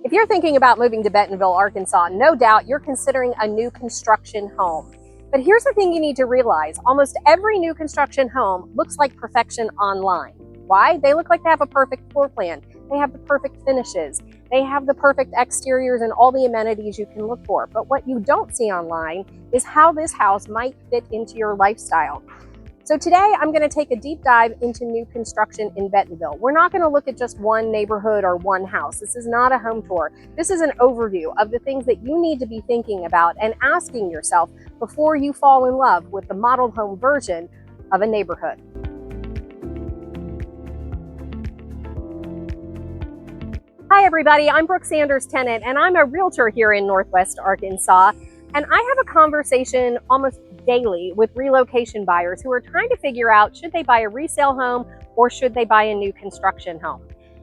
If you're thinking about moving to Bentonville, Arkansas, no doubt you're considering a new construction home. But here's the thing you need to realize. Almost every new construction home looks like perfection online. Why? They look like they have a perfect floor plan. They have the perfect finishes. They have the perfect exteriors and all the amenities you can look for. But what you don't see online is how this house might fit into your lifestyle. So today I'm going to take a deep dive into new construction in Bentonville. We're not going to look at just one neighborhood or one house. This is not a home tour. This is an overview of the things that you need to be thinking about and asking yourself before you fall in love with the model home version of a neighborhood. Hi everybody, I'm Brooke Sanders Tennant and I'm a realtor here in Northwest Arkansas. And I have a conversation almost daily with relocation buyers who are trying to figure out, should they buy a resale home or should they buy a new construction home?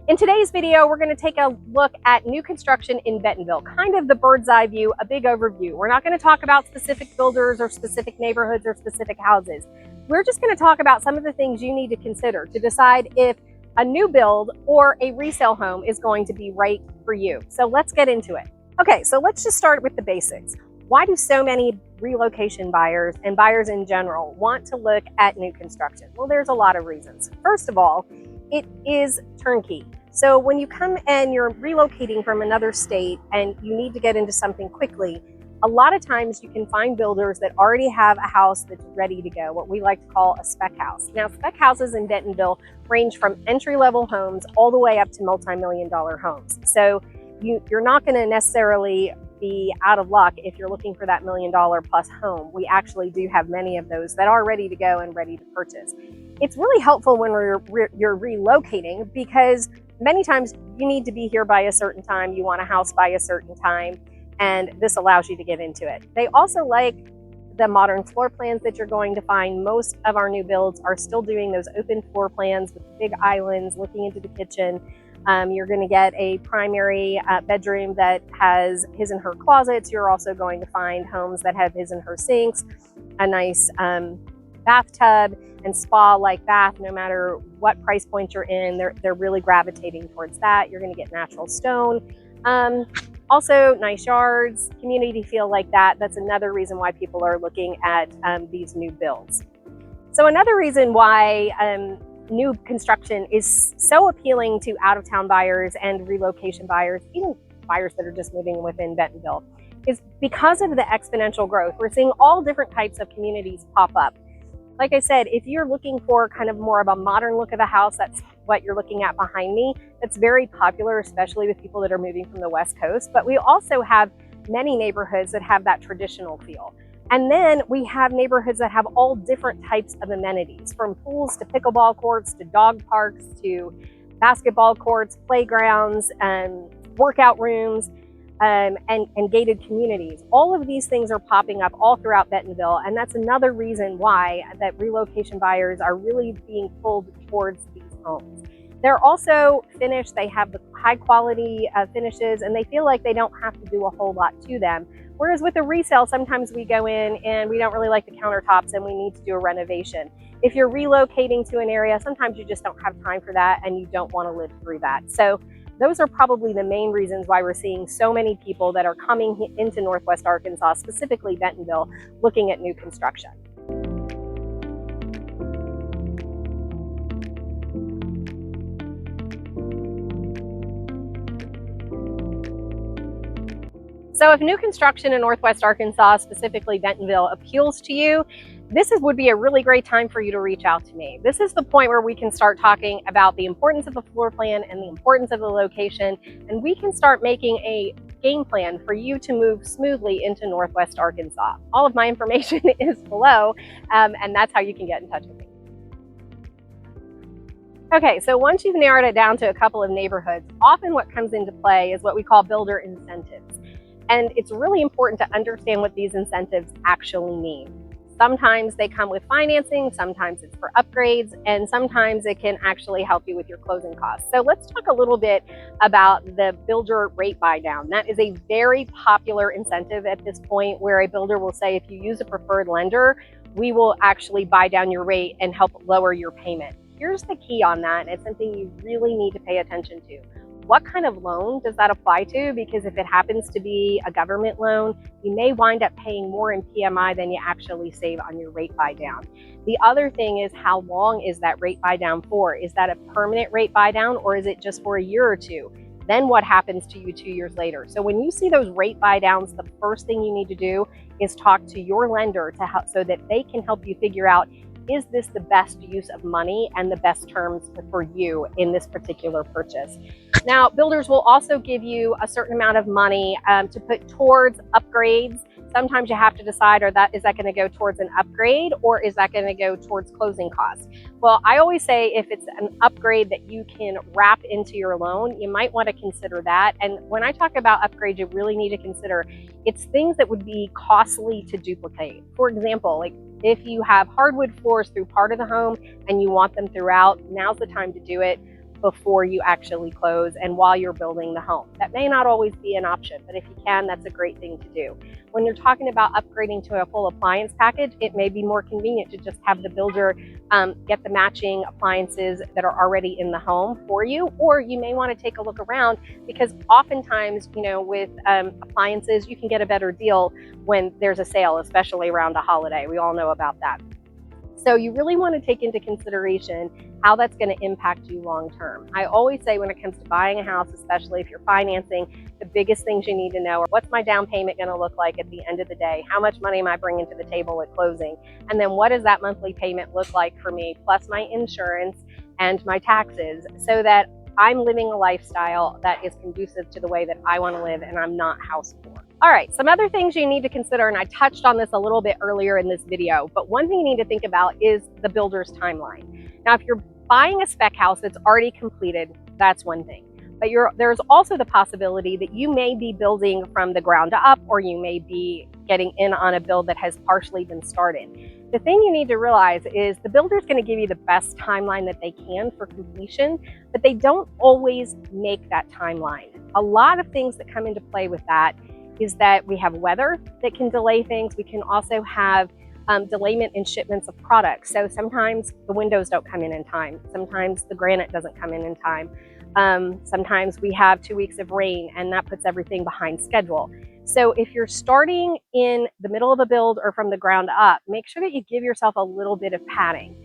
In today's video, we're going to take a look at new construction in Bentonville, kind of the bird's eye view, a big overview. We're not going to talk about specific builders or specific neighborhoods or specific houses. We're just going to talk about some of the things you need to consider to decide if a new build or a resale home is going to be right for you. So let's get into it. Okay, so let's just start with the basics. Why do so many relocation buyers and buyers in general want to look at new construction? Well, there's a lot of reasons. First of all, it is turnkey. So when you come and you're relocating from another state and you need to get into something quickly, a lot of times you can find builders that already have a house that's ready to go, what we like to call a spec house. Now, spec houses in Bentonville range from entry-level homes all the way up to multi-million-dollar homes. So you're not going to necessarily be out of luck if you're looking for that $1 million plus home. We actually do have many of those that are ready to go and ready to purchase. It's really helpful when you're relocating because many times you need to be here by a certain time, you want a house by a certain time, and this allows you to get into it. They also like the modern floor plans that you're going to find. Most of our new builds are still doing those open floor plans with big islands looking into the kitchen. You're going to get a primary bedroom that has his and her closets. You're also going to find homes that have his and her sinks, a nice bathtub and spa-like bath. No matter what price point you're in, they're really gravitating towards that. You're going to get natural stone. Also, nice yards, community feel like that. That's another reason why people are looking at these new builds. So another reason why new construction is so appealing to out-of-town buyers and relocation buyers, even buyers that are just moving within Bentonville, is because of the exponential growth. We're seeing all different types of communities pop up. Like I said, if you're looking for kind of more of a modern look of a house, that's what you're looking at behind me. That's very popular, especially with people that are moving from the West Coast. But we also have many neighborhoods that have that traditional feel. And then we have neighborhoods that have all different types of amenities, from pools to pickleball courts to dog parks to basketball courts, playgrounds, workout rooms, and gated communities. All of these things are popping up all throughout Bentonville, and that's another reason why that relocation buyers are really being pulled towards these homes. They're also finished. They have the high quality finishes, and they feel like they don't have to do a whole lot to them. Whereas with a resale, sometimes we go in and we don't really like the countertops and we need to do a renovation. If you're relocating to an area, sometimes you just don't have time for that and you don't want to live through that. So those are probably the main reasons why we're seeing so many people that are coming into Northwest Arkansas, specifically Bentonville, looking at new construction. So if new construction in Northwest Arkansas, specifically Bentonville, appeals to you, would be a really great time for you to reach out to me. This is the point where we can start talking about the importance of the floor plan and the importance of the location, and we can start making a game plan for you to move smoothly into Northwest Arkansas. All of my information is below, and that's how you can get in touch with me. Okay, so once you've narrowed it down to a couple of neighborhoods, often what comes into play is what we call builder incentives. And it's really important to understand what these incentives actually mean. Sometimes they come with financing, sometimes it's for upgrades, and sometimes it can actually help you with your closing costs. So let's talk a little bit about the builder rate buy down. That is a very popular incentive at this point, where a builder will say, if you use a preferred lender, we will actually buy down your rate and help lower your payment. Here's the key on that, and it's something you really need to pay attention to. what kind of loan does that apply to? Because if it happens to be a government loan, you may wind up paying more in PMI than you actually save on your rate buy down. The other thing is, how long is that rate buy down for? Is that a permanent rate buy down, or is it just for a year or two? Then what happens to you 2 years later? So when you see those rate buy downs, the first thing you need to do is talk to your lender to help, so that they can help you figure out, is this the best use of money and the best terms for you in this particular purchase? Now, builders will also give you a certain amount of money to put towards upgrades. Sometimes you have to decide, is that going to go towards an upgrade, or is that going to go towards closing costs? Well, I always say if it's an upgrade that you can wrap into your loan, you might want to consider that. And when I talk about upgrades, you really need to consider it's things that would be costly to duplicate. For example, like if you have hardwood floors through part of the home and you want them throughout, now's the time to do it before you actually close and while you're building the home. That may not always be an option, but if you can, that's a great thing to do. When you're talking about upgrading to a full appliance package, it may be more convenient to just have the builder get the matching appliances that are already in the home for you, or you may want to take a look around, because oftentimes, with appliances, you can get a better deal when there's a sale, especially around a holiday. We all know about that. So you really want to take into consideration how that's going to impact you long term. I always say when it comes to buying a house, especially if you're financing, the biggest things you need to know are, what's my down payment going to look like at the end of the day? How much money am I bringing to the table at closing? And then what does that monthly payment look like for me, plus my insurance and my taxes, so that I'm living a lifestyle that is conducive to the way that I want to live and I'm not house poor. All right, some other things you need to consider, and I touched on this a little bit earlier in this video, but one thing you need to think about is the builder's timeline. Now, if you're buying a spec house that's already completed, that's one thing. But there's also the possibility that you may be building from the ground up, or you may be getting in on a build that has partially been started. The thing you need to realize is the builder's going to give you the best timeline that they can for completion, but they don't always make that timeline. A lot of things that come into play with that is that we have weather that can delay things. We can also have delayment in shipments of products. So sometimes the windows don't come in time. Sometimes the granite doesn't come in time. Sometimes we have 2 weeks of rain, and that puts everything behind schedule. So if you're starting in the middle of a build or from the ground up, make sure that you give yourself a little bit of padding.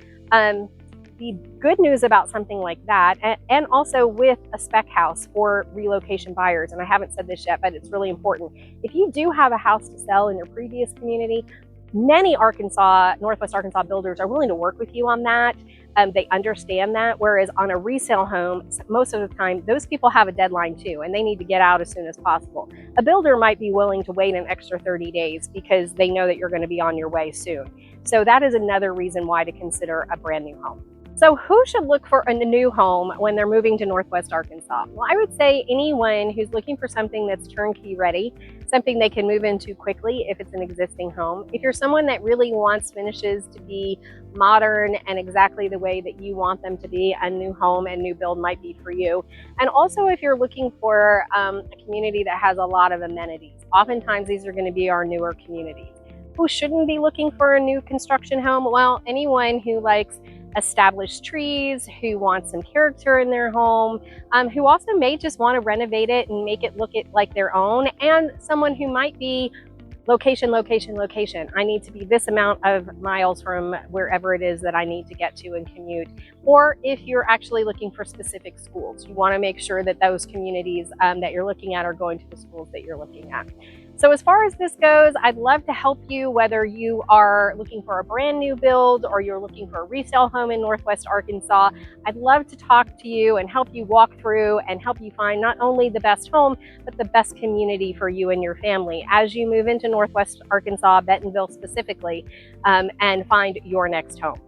The good news about something like that, and also with a spec house for relocation buyers, and I haven't said this yet, but it's really important. If you do have a house to sell in your previous community, many Northwest Arkansas builders are willing to work with you on that. They understand that, whereas on a resale home, most of the time, those people have a deadline too, and they need to get out as soon as possible. A builder might be willing to wait an extra 30 days because they know that you're going to be on your way soon. So that is another reason why to consider a brand new home. So who should look for a new home when they're moving to Northwest Arkansas? Well, I would say anyone who's looking for something that's turnkey ready, something they can move into quickly if it's an existing home. If you're someone that really wants finishes to be modern and exactly the way that you want them to be, a new home and new build might be for you. And also if you're looking for a community that has a lot of amenities. Oftentimes these are going to be our newer communities. Who shouldn't be looking for a new construction home? Well, anyone who likes established trees, who wants some character in their home, who also may just want to renovate it and make it look like their own, and someone who might be location. I need to be this amount of miles from wherever it is that I need to get to and commute. Or if you're actually looking for specific schools, you want to make sure that those communities that you're looking at are going to the schools that you're looking at. So as far as this goes, I'd love to help you, whether you are looking for a brand new build or you're looking for a resale home in Northwest Arkansas. I'd love to talk to you and help you walk through and help you find not only the best home, but the best community for you and your family as you move into Northwest Arkansas, Bentonville specifically, and find your next home.